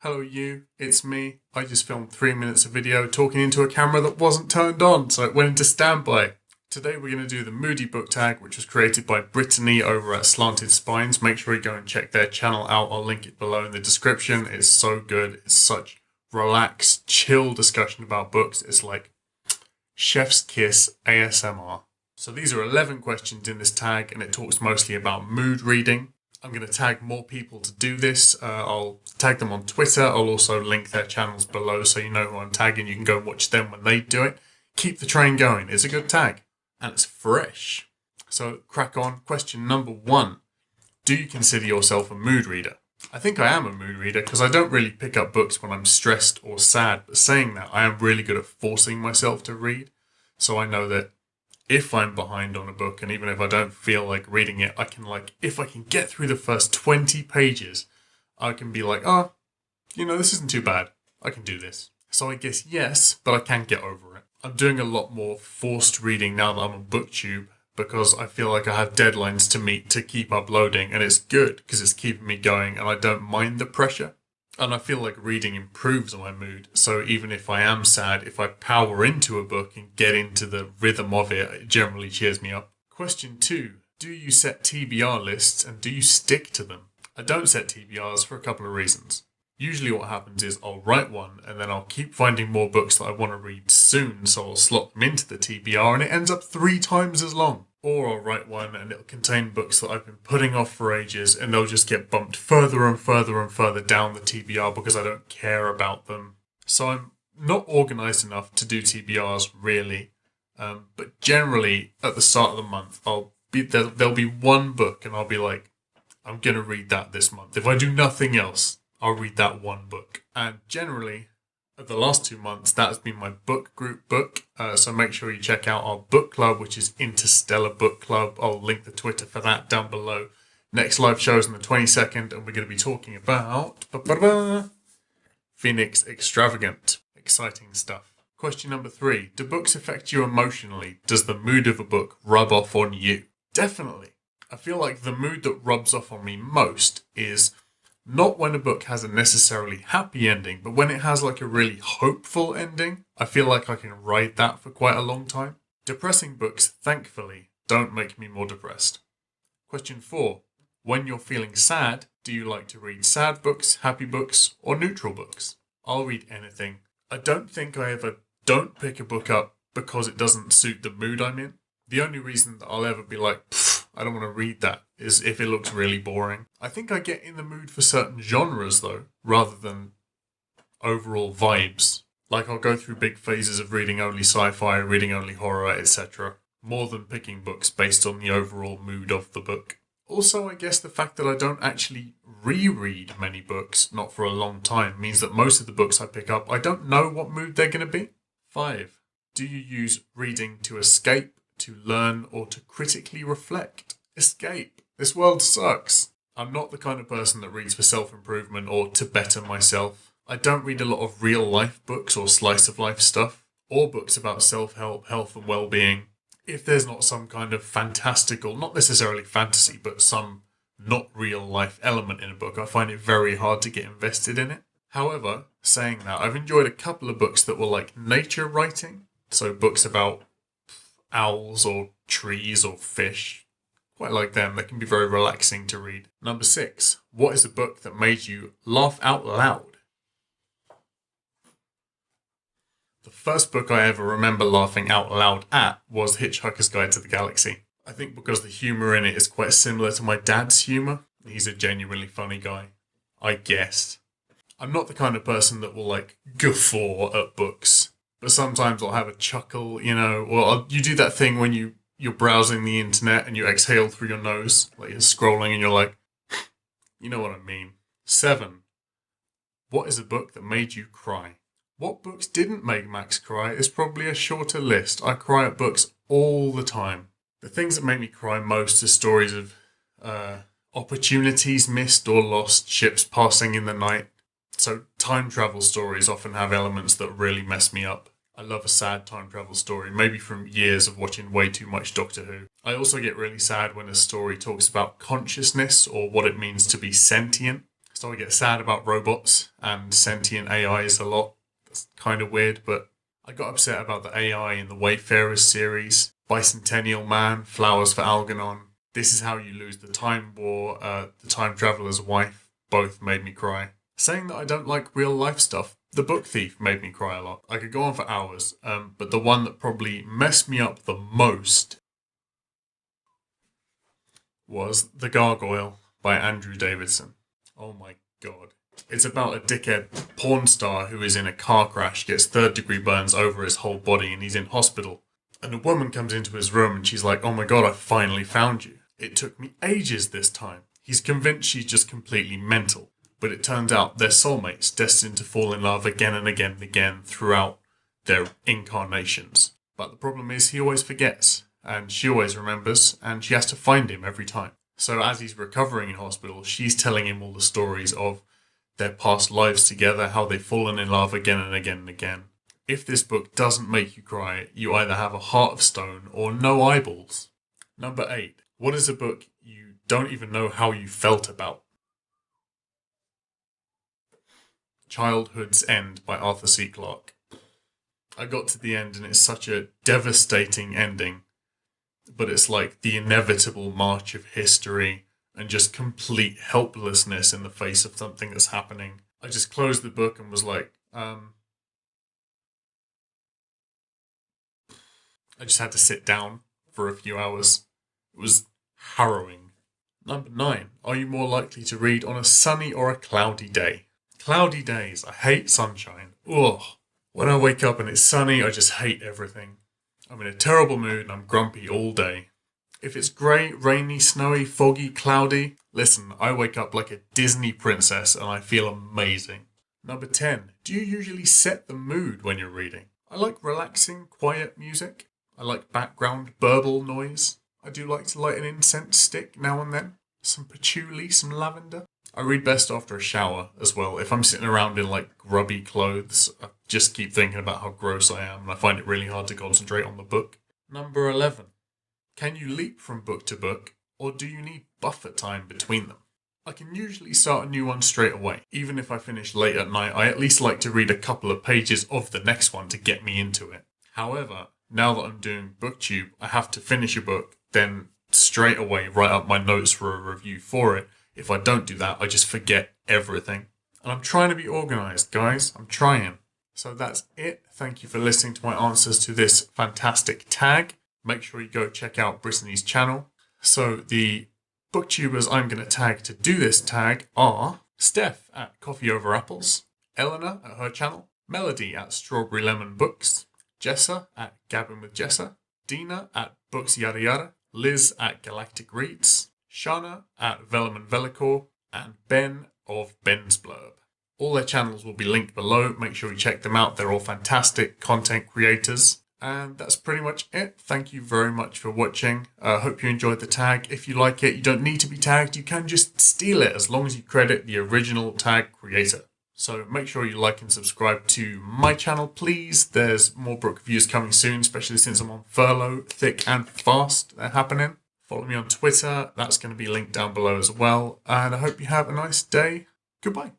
Hello you, it's me. I just filmed 3 minutes of video talking into a camera that wasn't turned on, so it went into standby. Today we're going to do the Moody book tag, which was created by Brittany over at Slanted Spines. Make sure you go and check their channel out. I'll link it below in the description. It's so good. It's such relaxed, chill discussion about books. It's like chef's kiss ASMR. So these are 11 questions in this tag, and it talks mostly about mood reading. I'm going to tag more people to do this. I'll tag them on Twitter. I'll also link their channels below so you know who I'm tagging. You can go and watch them when they do it. Keep the train going. It's a good tag. And it's fresh. So crack on. Question number 1. Do you consider yourself a mood reader? I think I am a mood reader because I don't really pick up books when I'm stressed or sad. But saying that, I am really good at forcing myself to read. So I know that if I'm behind on a book, and even if I don't feel like reading it, I can if I can get through the first 20 pages, I can be like, oh, this isn't too bad. I can do this. So I guess yes, but I can get over it. I'm doing a lot more forced reading now that I'm on BookTube because I feel like I have deadlines to meet to keep uploading, and it's good because it's keeping me going and I don't mind the pressure. And I feel like reading improves my mood. So even if I am sad, if I power into a book and get into the rhythm of it, it generally cheers me up. Question 2. Do you set TBR lists and do you stick to them? I don't set TBRs for a couple of reasons. Usually what happens is I'll write one and then I'll keep finding more books that I want to read soon, so I'll slot them into the TBR and it ends up 3 times as long. Or I'll write one and it'll contain books that I've been putting off for ages and they'll just get bumped further and further and further down the TBR because I don't care about them. So I'm not organised enough to do TBRs really. But generally at the start of the month, there'll be one book and I'll be like, I'm going to read that this month. If I do nothing else, I'll read that one book. And generally, the last 2 months, that's been my book group book. So make sure you check out our book club, which is Interstellar Book Club. I'll link the Twitter for that down below. Next live show is on the 22nd, and we're going to be talking about Phoenix Extravagant. Exciting stuff. Question number 3. Do books affect you emotionally? Does the mood of a book rub off on you? Definitely. I feel like the mood that rubs off on me most is not when a book has a necessarily happy ending, but when it has a really hopeful ending. I feel like I can ride that for quite a long time. Depressing books, thankfully, don't make me more depressed. Question 4. When you're feeling sad, do you like to read sad books, happy books, or neutral books? I'll read anything. I don't think I ever don't pick a book up because it doesn't suit the mood I'm in. The only reason that I'll ever be like, I don't want to read that, is if it looks really boring. I think I get in the mood for certain genres though, rather than overall vibes. I'll go through big phases of reading only sci-fi, reading only horror, etc. More than picking books based on the overall mood of the book. Also, I guess the fact that I don't actually reread many books, not for a long time, means that most of the books I pick up, I don't know what mood they're going to be. 5. Do you use reading to escape, to learn, or to critically reflect? Escape. This world sucks. I'm not the kind of person that reads for self-improvement or to better myself. I don't read a lot of real-life books or slice-of-life stuff, or books about self-help, health and well-being. If there's not some kind of fantastical, not necessarily fantasy, but some not real-life element in a book, I find it very hard to get invested in it. However, saying that, I've enjoyed a couple of books that were nature writing, so books about owls or trees or fish. Quite like them. They can be very relaxing to read. Number 6. What is a book that made you laugh out loud? The first book I ever remember laughing out loud at was Hitchhiker's Guide to the Galaxy. I think because the humour in it is quite similar to my dad's humour. He's a genuinely funny guy, I guess. I'm not the kind of person that will guffaw at books. But sometimes I'll have a chuckle, or you do that thing when you're browsing the internet and you exhale through your nose, you're scrolling and you're like, you know what I mean. 7. What is a book that made you cry? What books didn't make Max cry is probably a shorter list. I cry at books all the time. The things that make me cry most are stories of opportunities missed or lost, ships passing in the night. So time travel stories often have elements that really mess me up. I love a sad time travel story, maybe from years of watching way too much Doctor Who. I also get really sad when a story talks about consciousness or what it means to be sentient. So I get sad about robots and sentient AIs a lot. That's kind of weird, but I got upset about the AI in the Wayfarers series, Bicentennial Man, Flowers for Algernon, This Is How You Lose the Time War, The Time Traveler's Wife, both made me cry. Saying that I don't like real life stuff, The Book Thief made me cry a lot. I could go on for hours, but the one that probably messed me up the most was The Gargoyle by Andrew Davidson. Oh my god. It's about a dickhead porn star who is in a car crash, gets third-degree burns over his whole body, and he's in hospital. And a woman comes into his room and she's like, oh my god, I finally found you. It took me ages this time. He's convinced she's just completely mental. But it turns out they're soulmates, destined to fall in love again and again and again throughout their incarnations. But the problem is he always forgets, and she always remembers, and she has to find him every time. So as he's recovering in hospital, she's telling him all the stories of their past lives together, how they've fallen in love again and again and again. If this book doesn't make you cry, you either have a heart of stone or no eyeballs. Number 8. What is a book you don't even know how you felt about? Childhood's End by Arthur C. Clarke. I got to the end and it's such a devastating ending, but it's like the inevitable march of history and just complete helplessness in the face of something that's happening. I just closed the book and was like, I just had to sit down for a few hours. It was harrowing. Number 9. Are you more likely to read on a sunny or a cloudy day? Cloudy days. I hate sunshine. Ugh. When I wake up and it's sunny, I just hate everything. I'm in a terrible mood and I'm grumpy all day. If it's grey, rainy, snowy, foggy, cloudy, listen, I wake up like a Disney princess and I feel amazing. Number 10. Do you usually set the mood when you're reading? I like relaxing, quiet music. I like background burble noise. I do like to light an incense stick now and then. Some patchouli, some lavender. I read best after a shower as well. If I'm sitting around in like grubby clothes, I just keep thinking about how gross I am and I find it really hard to concentrate on the book. Number 11. Can you leap from book to book, or do you need buffer time between them? I can usually start a new one straight away. Even if I finish late at night, I at least like to read a couple of pages of the next one to get me into it. However, now that I'm doing BookTube, I have to finish a book, then straight away write up my notes for a review for it. If I don't do that, I just forget everything. And I'm trying to be organised, guys. I'm trying. So that's it. Thank you for listening to my answers to this fantastic tag. Make sure you go check out Brittany's channel. So the booktubers I'm going to tag to do this tag are Steph at Coffee Over Apples, Eleanor at her channel, Melody at Strawberry Lemon Books, Jessa at Gabbing with Jessa, Dina at Books Yada Yada, Liz at Galactic Reads, Shana at Velum and Velicor, and Ben of Ben's Blurb. All their channels will be linked below. Make sure you check them out. They're all fantastic content creators. And that's pretty much it. Thank you very much for watching. Hope you enjoyed the tag. If you like it, you don't need to be tagged. You can just steal it as long as you credit the original tag creator. So make sure you like and subscribe to my channel, please. There's more book reviews coming soon, especially since I'm on furlough. Thick and fast, they're happening. Follow me on Twitter. That's going to be linked down below as well. And I hope you have a nice day. Goodbye.